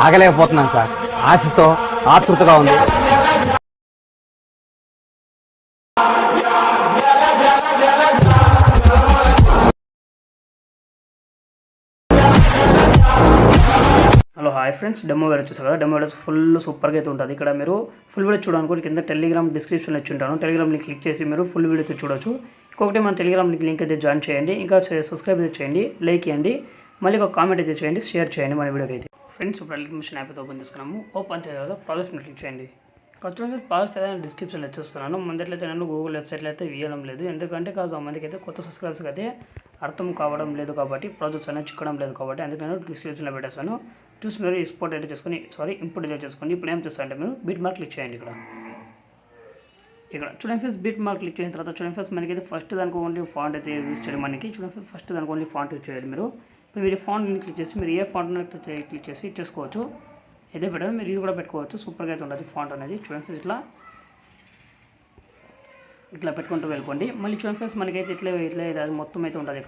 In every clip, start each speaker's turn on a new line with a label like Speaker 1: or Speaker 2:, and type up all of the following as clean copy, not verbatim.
Speaker 1: ఆగలేకపోతున్నాను sir. ఆశతో ఆతృతగా ఉంది.
Speaker 2: Hello hi friends, demo video చూసారు కదా. డెమో వీడియో ఫుల్ సూపర్గా అయితే ఉంటుంది. ఇక్కడ మీరు ఫుల్ వీడియో చూడాలనుకోండి కింద టెలిగ్రామ్ డిస్క్రిప్షన్లో ఇచ్చి ఉంటాను. టెలిగ్రామ్ లింక్ క్లిక్ చేసి మీరు ఫుల్ వీడియో అయితే చూడొచ్చు. ఇంకొకటి మన టెలిగ్రామ్ లింక్ అయితే జాయిన్ చేయండి. ఇంకా సబ్స్క్రైబ్ అయితే చేయండి, లైక్ చేయండి, మళ్ళీ ఒక కామెంట్ అయితే చేయండి, షేర్ చేయండి మన వీడియోకి అయితే. ఫ్రెండ్స్, ఇప్పుడు లింక్ మిషన్ యాప్ అయితే ఓపెన్ చేసుకున్నాము. ఓపెన్ చేసిన తర్వాత ప్రాజెక్ట్ మీద క్లిక్ చేయండి. ఖచ్చితంగా ప్రాజెక్ట్ అయితే డిస్క్రిప్షన్లో ఇచ్చేస్తున్నాను. ముందట్లయితే నేను గూగుల్ వెబ్సైట్లో అయితే ఇవ్వడం లేదు, ఎందుకంటే కాదు మందికి అయితే కొత్త సబ్స్క్రైబర్స్కి అయితే అర్థం కావడం లేదు కాబట్టి, ప్రాజెక్ట్స్ అనేది చిక్కడం లేదు కాబట్టి అందుకే నేను డిస్క్రిప్షన్లో పెట్టేస్తాను. చూసి మీరు ఎక్స్పోర్ట్ అయితే చేసుకొని ఇంపోర్ట్ అయితే చేసుకోండి. ఇప్పుడు ఏం చేస్తారంటే మీరు బీట్ మార్క్ క్లిక్ చేయండి. ఇక్కడ చూడండి ఫ్రెండ్స్, బీట్ మార్క్ క్లిక్ చేసిన తర్వాత చూడండి ఫ్రెండ్స్, మనకి అయితే ఫస్ట్ దానికి ఓన్లీ ఫాంట్ అయితే యూజ్ చేయాలి. మనకి చూడండి ఫస్ట్ దానికి ఓన్లీ ఫాంట్ యూజ్ చేయాలి. మీరు ఫాంట్ క్లిక్ చేసి మీరు ఏ ఫాంట్ క్లిక్ చేసి చేసుకోవచ్చు. ఇదే బెటర్, మీరు ఇది కూడా పెట్టుకోవచ్చు. సూపర్గా అయితే ఉంటుంది ఫాంట్ అనేది. చూడండి ఫ్రెండ్స్, ఇట్లా పెట్టుకుంటూ వెళ్ళిపోండి. మళ్ళీ చూడండి ఫ్రెండ్స్, మనకైతే ఇట్లా అది మొత్తం అయితే ఉంటుంది.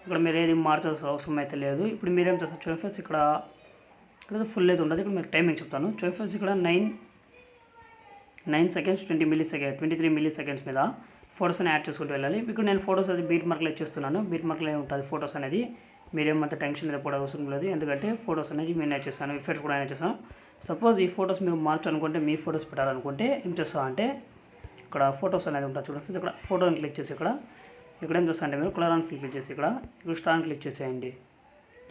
Speaker 2: ఇక్కడ మీరు ఏది మార్చాల్సిన అవసరం అయితే లేదు. ఇప్పుడు మీరేం చేస్తారు చూడండి ఫ్రెండ్స్, ఇక్కడ ఫుల్ అయితే ఉంటుంది. ఇక్కడ మీరు టైమింగ్ చెప్తాను చూడండి ఫ్రెండ్స్. ఇక్కడ 9 సెకండ్స్ 23 మిల్లీ సెకండ్స్ మీద ఫొటోస్ అని యాడ్ చేసుకుంటూ వెళ్ళాలి. ఇక్కడ నేను ఫొటోస్ అది బీట్ మార్క్లో ఇచ్చేస్తున్నాను. బీట్ మార్క్లో ఉంటుంది ఫొటోస్ అనేది. మీరేమంత టెన్షన్ అయితే కూడా అవసరం లేదు, ఎందుకంటే ఫొటోస్ అనేది నేను యాడ్ చేస్తాను, ఎఫెక్ట్స్ కూడా యాడ్ చేస్తాను. సపోజ్ ఈ ఫొటోస్ మీరు మార్చాలనుకుంటే, మీ ఫొటోస్ పెట్టాలనుకుంటే ఏం చేస్తా అంటే, ఇక్కడ ఫొటోస్ అనేది ఉంటుంది చూడండి ఫ్రెండ్స్. ఇక్కడ ఫోటోని క్లిక్ చేసి ఇక్కడ ఏం చేస్తా అంటే మీరు కలర్ ఆన్ క్లిక్ చేసి ఇక్కడ స్టార్ క్లిక్ చేసేయండి.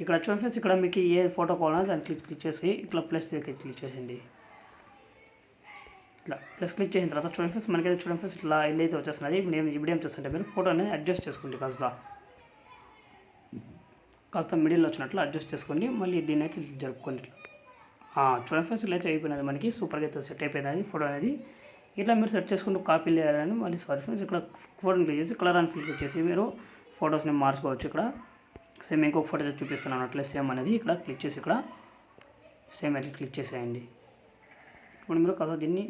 Speaker 2: ఇక్కడ చూడండి ఫ్రెండ్స్, ఇక్కడ మీకు ఏ ఫోటో కావాలన్నా దాన్ని క్లిక్ చేసి ఇట్లా ప్లస్ క్లిక్ చేసేయండి. ఇట్లా ప్లస్ క్లిక్ చేసిన తర్వాత చూడండి ఫ్రెండ్స్, మనకైతే చూడండి ఫ్రెండ్స్ ఇట్లా ఇల్లు అయితే వచ్చేస్తున్నది. ఇప్పుడు ఏం చేస్తుంటే మీరు ఫోటో అనేది అడ్జస్ట్ చేసుకోండి. కాస్త మిడిల్లో వచ్చినట్లు అడ్జస్ట్ చేసుకోండి. మళ్ళీ దీన్ని అయితే జరుపుకోండి. చూడండి ఫ్రెండ్స్, ఇలా అయితే అయిపోయినది. మనకి సూపర్గా అయితే సెట్ అయిపోయింది ఫోటో అనేది. ఇట్లా మీరు సెట్ చేసుకుంటూ కాపీ లేయాలని మళ్ళీ ఫ్రెండ్స్, ఇక్కడ ఫోటోని క్లిక్ చేసి కలర్ ఆన్ క్లిక్ చేసి మీరు ఫొటోస్ని మార్చుకోవచ్చు. ఇక్కడ సేమ్ ఇంకొక ఫోటో అయితే చూపిస్తున్నాను అట్లా సేమ్ అనేది. ఇక్కడ క్లిక్ చేసి ఇక్కడ సేమ్ అయితే క్లిక్ చేసేయండి. ఇప్పుడు మీరు కాస్త దీన్ని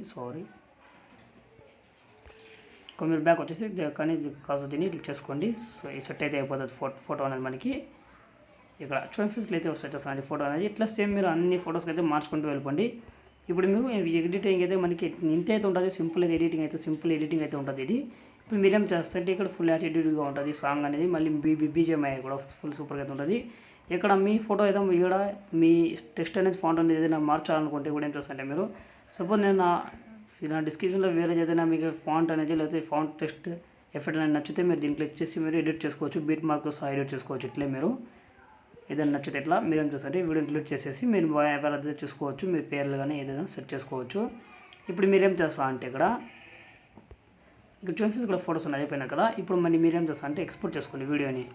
Speaker 2: మీరు బ్యాక్ వచ్చేసి కానీ కాస్త దీన్ని క్లిక్ చేసుకోండి. సో ఈ సెట్ అయితే అయిపోతుంది ఫోటో అనేది మనకి. ఇక్కడ చూడండి ఫ్రెండ్స్, అయితే సెట్ చేస్తానండి ఫోటో అనేది. ఇట్లా సేమ్ మీరు అన్ని ఫొటోస్కి అయితే మార్చుకుంటూ వెళ్ళిపోండి. ఇప్పుడు మీరు ఎడిటింగ్ అయితే మనకి ఇంత అయితే ఉంటుంది. సింపుల్ ఎడిటింగ్ అయితే ఉంటుంది ఇది. ఇప్పుడు మీరేం చేస్తే ఇక్కడ ఫుల్ యాటిట్యూడ్గా ఉంటుంది సాంగ్ అనేది. మళ్ళీ బీజిఎంఐ కూడా ఫుల్ సూపర్గా అయితే ఉంటుంది. ఇక్కడ మీ ఫోటో ఏదో ఇక్కడ మీ టెక్స్ట్ అనేది ఫాంట్ అనేది ఏదైనా మార్చాలనుకుంటే కూడా ఏం చేస్తారంటే మీరు సపోజ్ నేను నా డిస్క్రిప్షన్లో వేరే ఏదైనా మీకు ఫాంట్ అనేది లేకపోతే ఫాంట్ టెక్స్ట్ ఎఫెక్ట్ అనేది నచ్చితే మీరు దీన్ని క్లిక్ చేసి మీరు ఎడిట్ చేసుకోవచ్చు. బీట్ మార్క్తో సహా ఎడిట్ చేసుకోవచ్చు. ఇట్లే మీరు ఏదైనా నచ్చితే ఇట్లా మీరేం చేస్తారంటే వీడియోని క్లిక్ చేసేసి మీరు ఎవరైతే చూసుకోవచ్చు. మీ పేర్లు కానీ ఏదైనా సెట్ చేసుకోవచ్చు. ఇప్పుడు మీరేం చేస్తా అంటే ఇక్కడ చూడండి ఇక్కడ ఫొటోస్ ఉన్నాయి అయిపోయినాయి కదా. ఇప్పుడు మీరేం చేస్తా అంటే ఎక్స్పోర్ట్ చేసుకోండి వీడియోని.